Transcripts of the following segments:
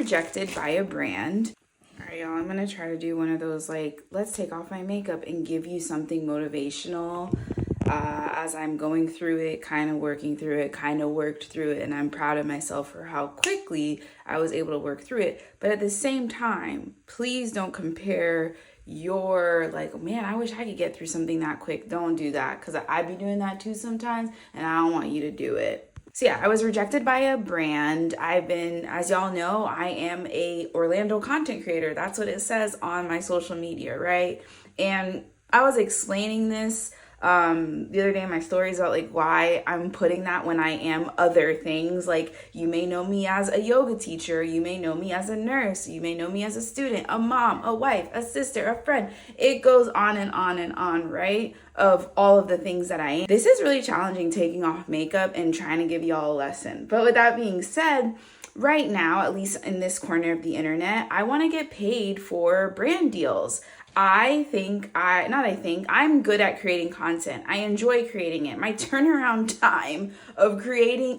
rejected by a brand. All right, y'all, I'm going to try to do one of those, like, let's take off my makeup and give you something motivational as I'm going through it, kind of working through it, kind of worked through it. And I'm proud of myself for how quickly I was able to work through it. But at the same time, please don't compare your, like, man, I wish I could get through something that quick. Don't do that, because I'd be doing that too sometimes, and I don't want you to do it. So yeah, I was rejected by a brand. As y'all know, I am a Orlando content creator. That's what it says on my social media, right? And I was explaining this the other day in my stories about like why I'm putting that when I am other things. Like, you may know me as a yoga teacher, you may know me as a nurse, you may know me as a student, a mom, a wife, a sister, a friend. It goes on and on and on, right? Of all of the things that I am. This is really challenging, taking off makeup and trying to give y'all a lesson. But with that being said, right now, at least in this corner of the internet, I want to get paid for brand deals. I'm good at creating content. I enjoy creating it. My turnaround time of getting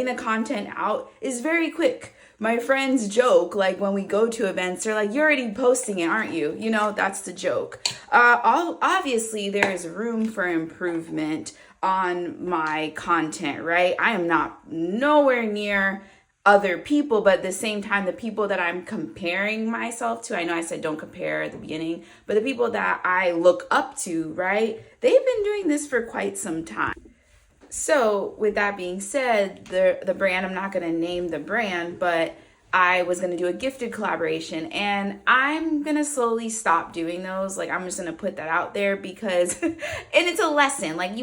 the content out is very quick. My friends joke, like when we go to events, they're like, you're already posting it, aren't you? You know, that's the joke. Obviously, there is room for improvement on my content, right? I am nowhere near other people, but at the same time, the people that I'm comparing myself to, I know I said don't compare at the beginning, but the people that I look up to, right? They've been doing this for quite some time. So with that being said, the brand, I'm not going to name the brand, but I was going to do a gifted collaboration, and I'm going to slowly stop doing those. Like, I'm just going to put that out there because, and it's a lesson. Like,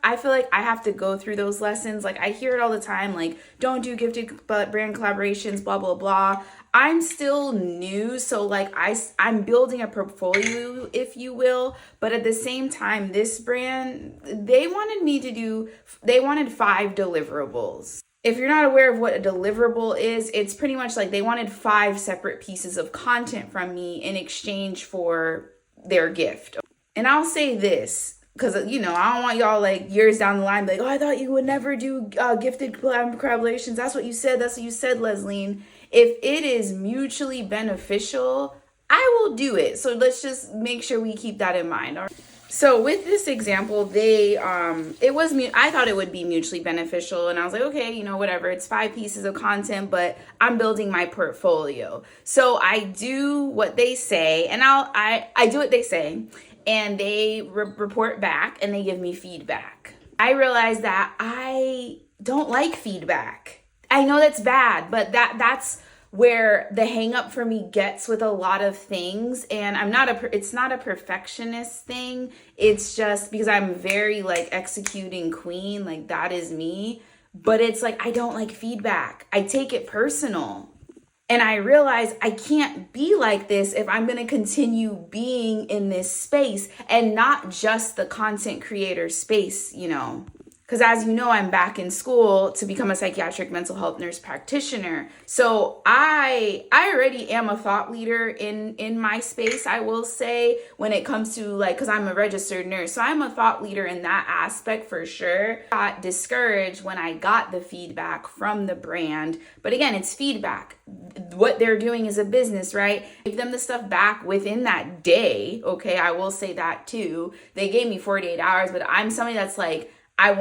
I feel like I have to go through those lessons. Like, I hear it all the time, like, don't do gifted brand collaborations, blah, blah, blah. I'm still new, so like I'm building a portfolio, if you will, but at the same time, this brand, they wanted 5 deliverables. If you're not aware of what a deliverable is, it's pretty much like they wanted 5 separate pieces of content from me in exchange for their gift. And I'll say this, because, you know, I don't want y'all like years down the line, like, oh, I thought you would never do gifted collaborations. That's what you said, Les-leen. If it is mutually beneficial, I will do it. So let's just make sure we keep that in mind. All right. So with this example, I thought it would be mutually beneficial, and I was like, okay, you know, whatever. It's 5 pieces of content, but I'm building my portfolio. So I do what they say, and I do what they say, and they report back, and they give me feedback. I realized that I don't like feedback. I know that's bad, but that's where the hang up for me gets with a lot of things. And it's not a perfectionist thing. It's just because I'm very like executing queen, like that is me. But it's like, I don't like feedback. I take it personal. And I realize I can't be like this if I'm going to continue being in this space, and not just the content creator space, you know. Because as you know, I'm back in school to become a psychiatric mental health nurse practitioner. So I already am a thought leader in my space, I will say, when it comes to like, because I'm a registered nurse. So I'm a thought leader in that aspect for sure. I got discouraged when I got the feedback from the brand. But again, it's feedback. What they're doing is a business, right? Give them the stuff back within that day. Okay, I will say that too. They gave me 48 hours, but I'm somebody that's like, I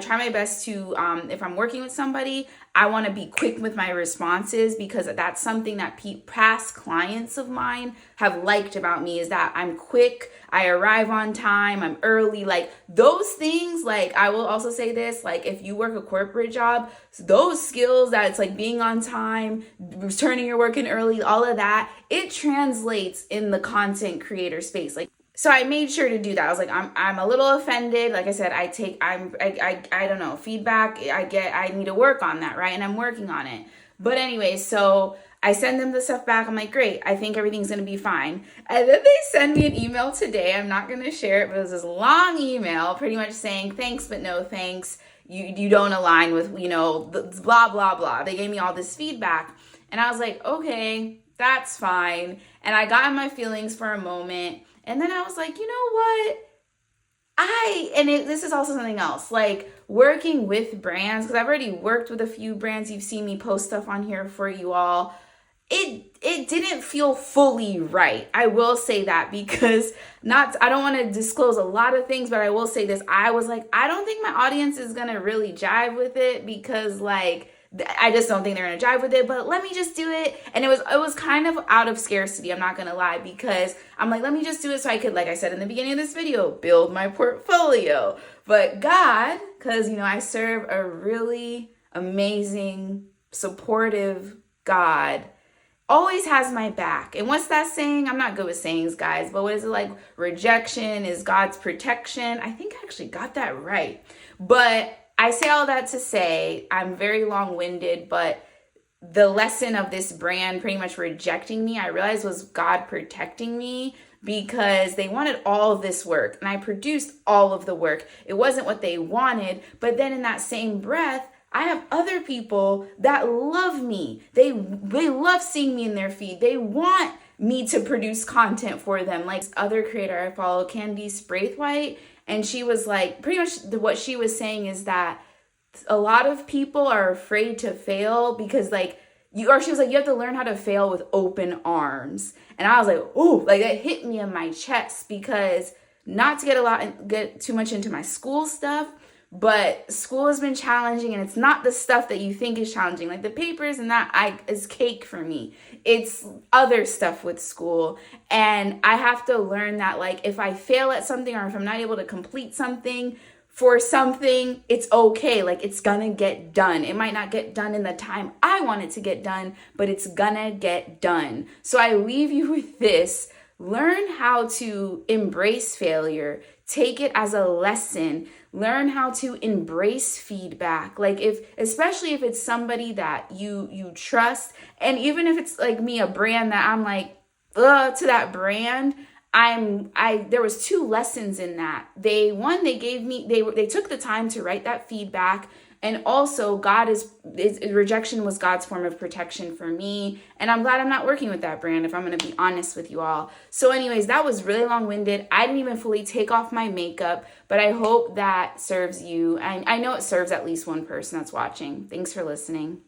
try my best to, if I'm working with somebody, I want to be quick with my responses, because that's something that past clients of mine have liked about me, is that I'm quick, I arrive on time, I'm early, like those things. Like, I will also say this, like if you work a corporate job, those skills that it's like being on time, returning your work in early, all of that, it translates in the content creator space. Like, so I made sure to do that. I was like, I'm a little offended. Like I said, I don't know, feedback. I need to work on that, right? And I'm working on it. But anyway, so I send them the stuff back. I'm like, great, I think everything's going to be fine. And then they send me an email today. I'm not going to share it, but it was this long email pretty much saying, thanks, but no thanks. You don't align with, you know, blah, blah, blah. They gave me all this feedback. And I was like, okay, that's fine. And I got in my feelings for a moment. And then I was like, you know what? This is also something else. Like, working with brands, because I've already worked with a few brands. You've seen me post stuff on here for you all. It didn't feel fully right. I will say that, because I don't want to disclose a lot of things, but I will say this. I was like, I don't think my audience is going to really jive with it, because like, I just don't think they're going to jive with it, but let me just do it. And it was kind of out of scarcity, I'm not going to lie, because I'm like, let me just do it so I could, like I said in the beginning of this video, build my portfolio. But God, because, you know, I serve a really amazing, supportive God, always has my back. And what's that saying? I'm not good with sayings, guys, but what is it, like, rejection is God's protection? I think I actually got that right. But I say all that to say, I'm very long-winded, but the lesson of this brand pretty much rejecting me, I realized, was God protecting me, because they wanted all of this work and I produced all of the work. It wasn't what they wanted, but then in that same breath, I have other people that love me. They love seeing me in their feed. They want me to produce content for them. Like this other creator I follow, Candice Braithwaite, and she was like, pretty much what she was saying is that a lot of people are afraid to fail because she was like, you have to learn how to fail with open arms. And I was like, ooh, like that hit me in my chest, because not to get too much into my school stuff, but school has been challenging, and it's not the stuff that you think is challenging. Like the papers and that is cake for me. It's other stuff with school. And I have to learn that, like, if I fail at something or if I'm not able to complete something for something, it's okay. Like, it's gonna get done. It might not get done in the time I want it to get done, but it's gonna get done. So I leave you with this. Learn how to embrace failure. Take it as a lesson. Learn how to embrace feedback. Like especially if it's somebody that you trust, and even if it's like me, a brand that I'm like, to that brand, there was 2 lessons in that. They took the time to write that feedback. And also rejection was God's form of protection for me. And I'm glad I'm not working with that brand, if I'm going to be honest with you all. So anyways, that was really long-winded. I didn't even fully take off my makeup, but I hope that serves you. And I know it serves at least one person that's watching. Thanks for listening.